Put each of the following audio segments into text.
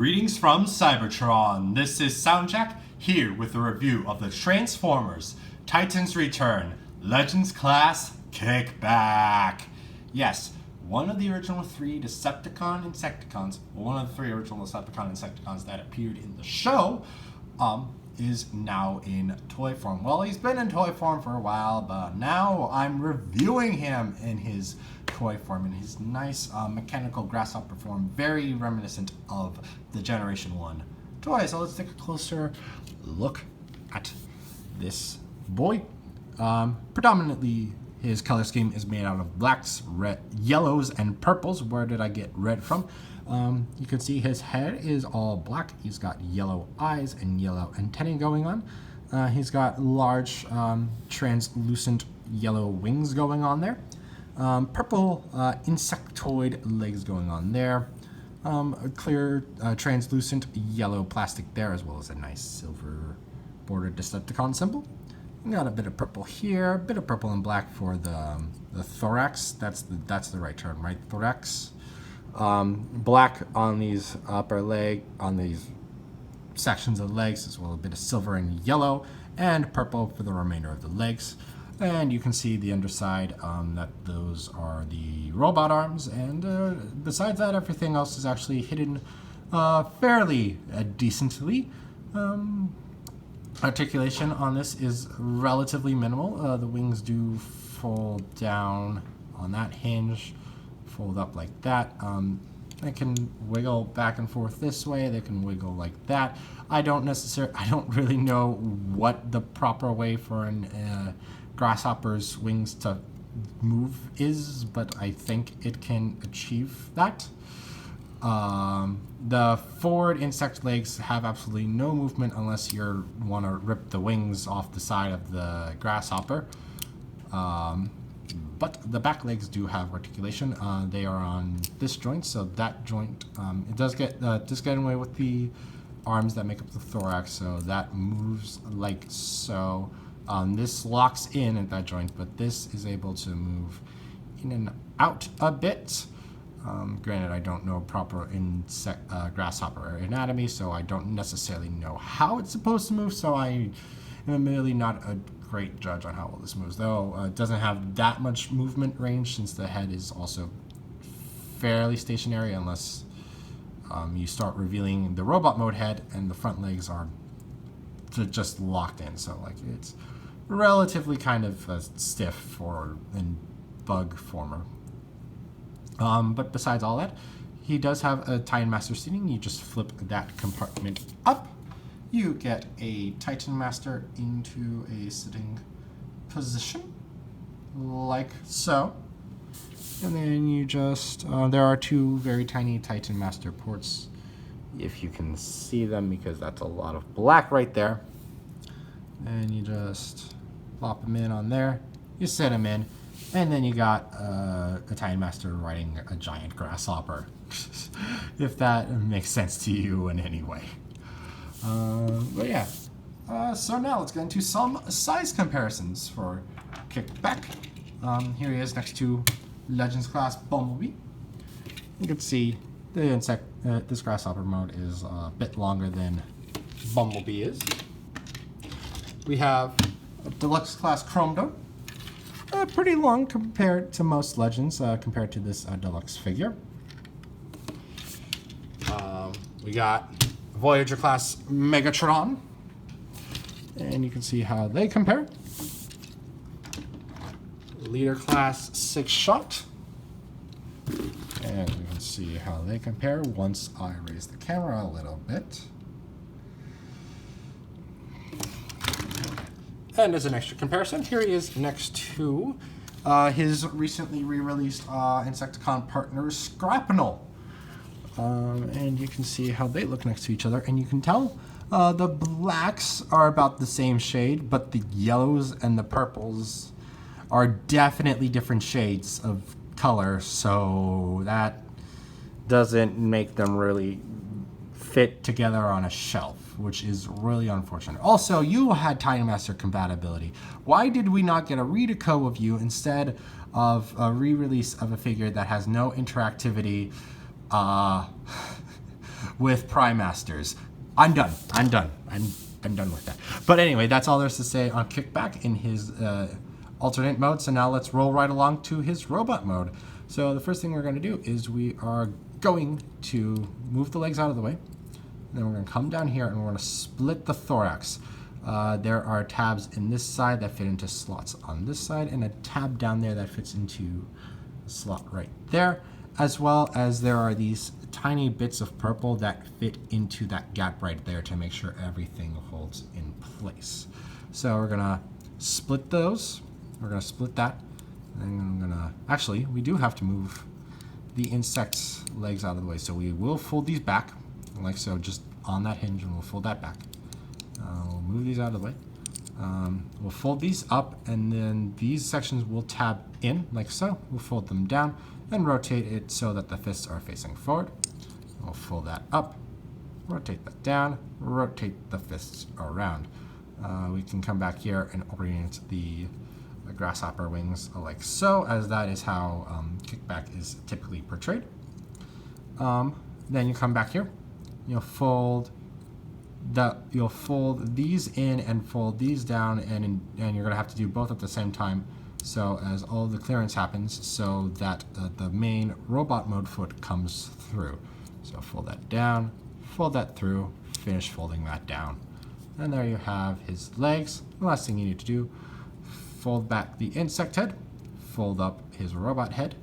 Greetings from Cybertron. This is SoundJack here with a review of the Transformers Titans Return Legends Class Kickback. Yes, one of the original three Decepticon Insecticons, one of the three original Decepticon Insecticons that appeared in the show, is now in toy form. Well, he's been in toy form for a while, but now I'm reviewing him in his toy form, in his nice mechanical grasshopper form, very reminiscent of the Generation 1 toy. So let's take a closer look at this boy. Predominantly, his color scheme is made out of blacks, red, yellows, and purples. Where did I get red from? You can see his head is all black. He's got yellow eyes and yellow antennae going on. He's got large translucent yellow wings going on there. Purple insectoid legs going on there. A clear translucent yellow plastic there, as well as a nice silver bordered Decepticon symbol. We got a bit of purple here, a bit of purple and black for the thorax. That's the right term, right? Thorax. Black on these upper leg, on these sections of legs, as well as a bit of silver and yellow, and purple for the remainder of the legs. And you can see the underside, that those are the robot arms, and besides that, everything else is actually hidden fairly decently. Articulation on this is relatively minimal. The wings do fold down on that hinge, fold up like that. They can wiggle back and forth this way. They can wiggle like that. I don't really know what the proper way for an grasshopper's wings to move is, but I think it can achieve that. The forward insect legs have absolutely no movement unless you want to rip the wings off the side of the grasshopper. But the back legs do have articulation. They are on this joint, so that joint, it does get in the way with the arms that make up the thorax, so that moves like so. This locks in at that joint, but this is able to move in and out a bit. Granted, I don't know proper grasshopper anatomy, so I don't necessarily know how it's supposed to move, so I am admittedly not a great judge on how well this moves, though it doesn't have that much movement range since the head is also fairly stationary unless you start revealing the robot mode head and the front legs are just locked in, so like it's relatively kind of stiff for a bug former. But besides all that, he does have a Titan Master seating. You just flip that compartment up. You get a Titan Master into a sitting position, like so. And then you just, there are two very tiny Titan Master ports, if you can see them, because that's a lot of black right there. And you just plop them in on there. You set them in. And then you got a Titan Master riding a giant grasshopper, if that makes sense to you in any way. But yeah, so now let's get into some size comparisons for Kickback. Here he is next to Legends Class Bumblebee. You can see this grasshopper mode is a bit longer than Bumblebee is. We have a Deluxe Class Chrome Dome. Pretty long compared to most Legends, compared to this Deluxe figure. We got Voyager Class Megatron. And you can see how they compare. Leader Class 6-Shot. And you can see how they compare once I raise the camera a little bit. And as an extra comparison, here he is next to his recently re-released Insecticon partner, Scrapnel. And you can see how they look next to each other, and you can tell the blacks are about the same shade, but the yellows and the purples are definitely different shades of color, so that doesn't make them really fit together on a shelf, which is really unfortunate. Also, you had Titan Master compatibility. Why did we not get a Redeco of you instead of a re-release of a figure that has no interactivity with Prime Masters. I'm done. I'm done with that. But anyway, that's all there's to say on Kickback in his alternate mode. So now let's roll right along to his robot mode. So the first thing we're going to do is we are going to move the legs out of the way. Then we're going to come down here and we're going to split the thorax. There are tabs in this side that fit into slots on this side, and a tab down there that fits into a slot right there, as well as there are these tiny bits of purple that fit into that gap right there to make sure everything holds in place. So we're going to split those. We're going to split that. And I'm going to, actually, we do have to move the insect's legs out of the way. So we will fold these back, like so, just on that hinge, and we'll fold that back. We'll move these out of the way. We'll fold these up, and then these sections will tab in, like so. We'll fold them down and rotate it so that the fists are facing forward. We'll fold that up, rotate that down, rotate the fists around. We can come back here and orient the grasshopper wings like so, as that is how Kickback is typically portrayed. Then you come back here, you'll fold these in and fold these down, and you're going to have to do both at the same time, so as all the clearance happens, so that the main robot mode foot comes through. So fold that down, fold that through, finish folding that down, and there you have his legs. The last thing you need to do, fold back the insect head, fold up his robot head,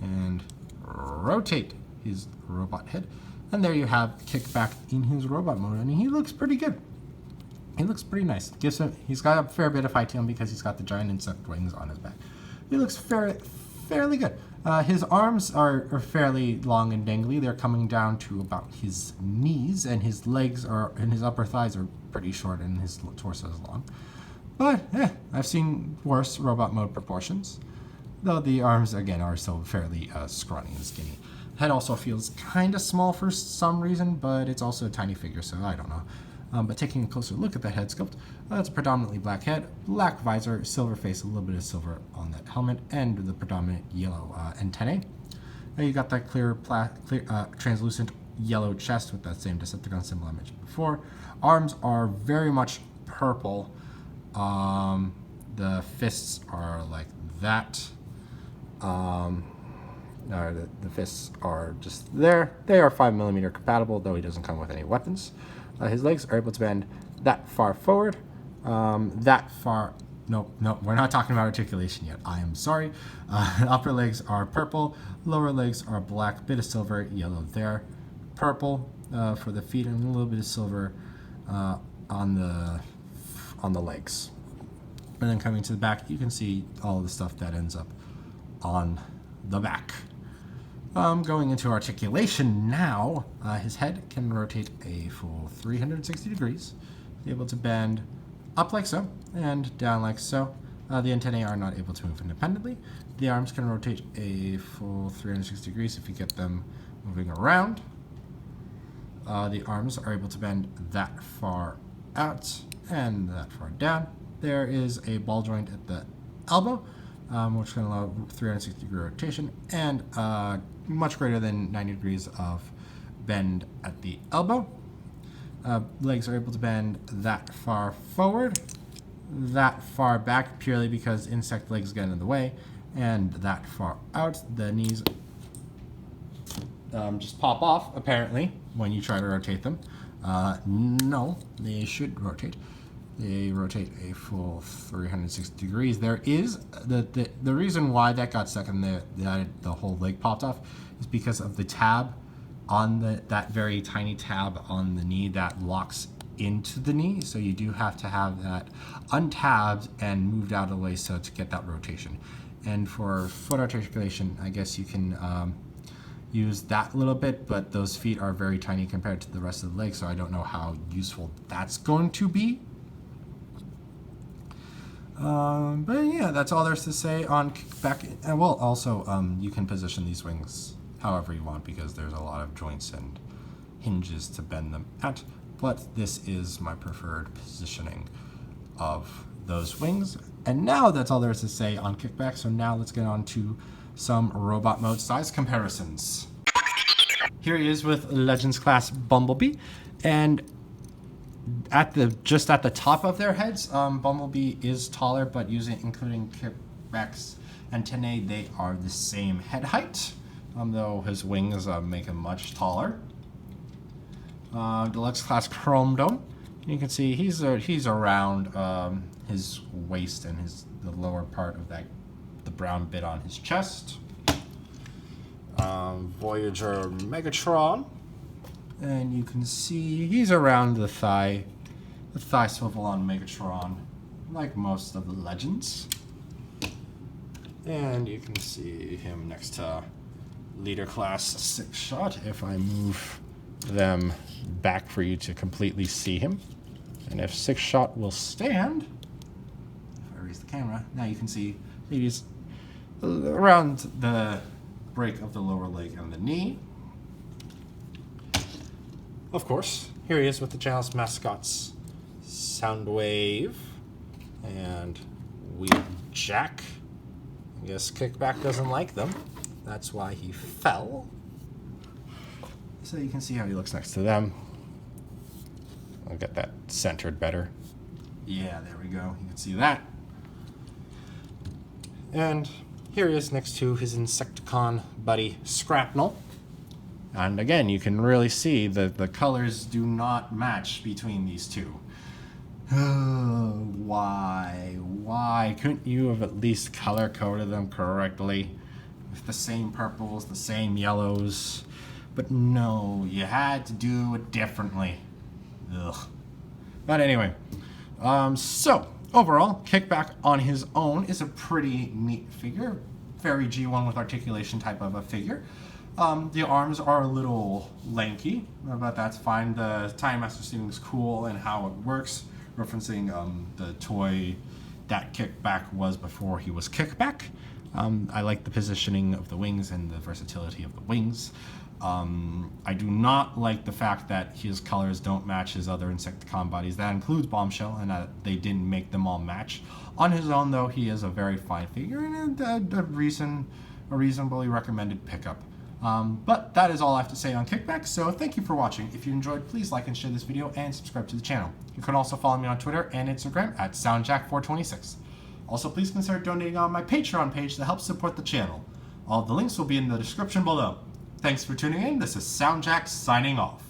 and rotate his robot head. And there you have Kickback in his robot mode, and he looks pretty good. He looks pretty nice. He's got a fair bit of height to him because he's got the giant insect wings on his back. He looks fairly good. His arms are fairly long and dangly. They're coming down to about his knees, and his legs and his upper thighs are pretty short, and his torso is long. But I've seen worse robot mode proportions, though the arms again are still fairly scrawny and skinny. Head also feels kind of small for some reason, but it's also a tiny figure, so I don't know. But taking a closer look at the head sculpt, it's a predominantly black head, black visor, silver face, a little bit of silver on that helmet, and the predominant yellow antennae. Now you got that clear translucent yellow chest with that same Decepticon symbol I mentioned before. Arms are very much purple. The fists are like that. The fists are just there. They are 5mm compatible, though he doesn't come with any weapons. His legs are able to bend that far forward, that far. Nope, we're not talking about articulation yet. I am sorry. Upper legs are purple, lower legs are black, bit of silver, yellow there, purple for the feet, and a little bit of silver on the legs. And then coming to the back, you can see all the stuff that ends up on the back. Going into articulation now, his head can rotate a full 360 degrees, able to bend up like so and down like so. The antennae are not able to move independently. The arms can rotate a full 360 degrees if you get them moving around. The arms are able to bend that far out and that far down. There is a ball joint at the elbow, which can allow 360 degree rotation and much greater than 90 degrees of bend at the elbow. Legs are able to bend that far forward, that far back, purely because insect legs get in the way, and that far out. The knees just pop off, apparently, when you try to rotate them. No, they should rotate. They rotate a full 360 degrees. There is the reason why that got stuck in the whole leg popped off is because of the tab on that very tiny tab on the knee that locks into the knee. So you do have to have that untabbed and moved out of the way so to get that rotation. And for foot articulation, I guess you can use that a little bit, but those feet are very tiny compared to the rest of the leg, so I don't know how useful that's going to be. But yeah, that's all there's to say on Kickback. And well, also, you can position these wings however you want because there's a lot of joints and hinges to bend them at. But this is my preferred positioning of those wings. And now that's all there is to say on Kickback. So now let's get on to some robot mode size comparisons. here he is with Legends class Bumblebee, and just at the top of their heads, Bumblebee is taller, but including Kickback's antennae, they are the same head height, though his wings make him much taller. Deluxe class Chrome Dome, you can see he's around his waist and the lower part of the brown bit on his chest. Voyager Megatron, and you can see he's around the thigh swivel on Megatron, like most of the Legends. And you can see him next to Leader Class 6 Shot if I move them back for you to completely see him. And if 6 Shot will stand, if I raise the camera, now you can see he's around the break of the lower leg and the knee. Of course, here he is with the channel's mascots, Soundwave and Jack. I guess Kickback doesn't like them. That's why he fell. So you can see how he looks next to them. I'll get that centered better. Yeah, there we go. You can see that. And here he is next to his Insecticon buddy, Scrapnel. And again, you can really see that the colors do not match between these two. Why? Why couldn't you have at least color-coded them correctly? With the same purples, the same yellows. But no, you had to do it differently. Ugh. But anyway, so overall, Kickback on his own is a pretty neat figure. Very G1 with articulation type of a figure. The arms are a little lanky, but that's fine. The Time Master seems cool and how it works, referencing the toy that Kickback was before he was Kickback. I like the positioning of the wings and the versatility of the wings. I do not like the fact that his colors don't match his other Insecticon bodies. That includes Bombshell, and they didn't make them all match. On his own, though, he is a very fine figure and a reasonably recommended pickup. But that is all I have to say on Kickback, so thank you for watching. If you enjoyed, please like and share this video and subscribe to the channel. You can also follow me on Twitter and Instagram at SoundJack426. Also, please consider donating on my Patreon page to help support the channel. All of the links will be in the description below. Thanks for tuning in. This is SoundJack's signing off.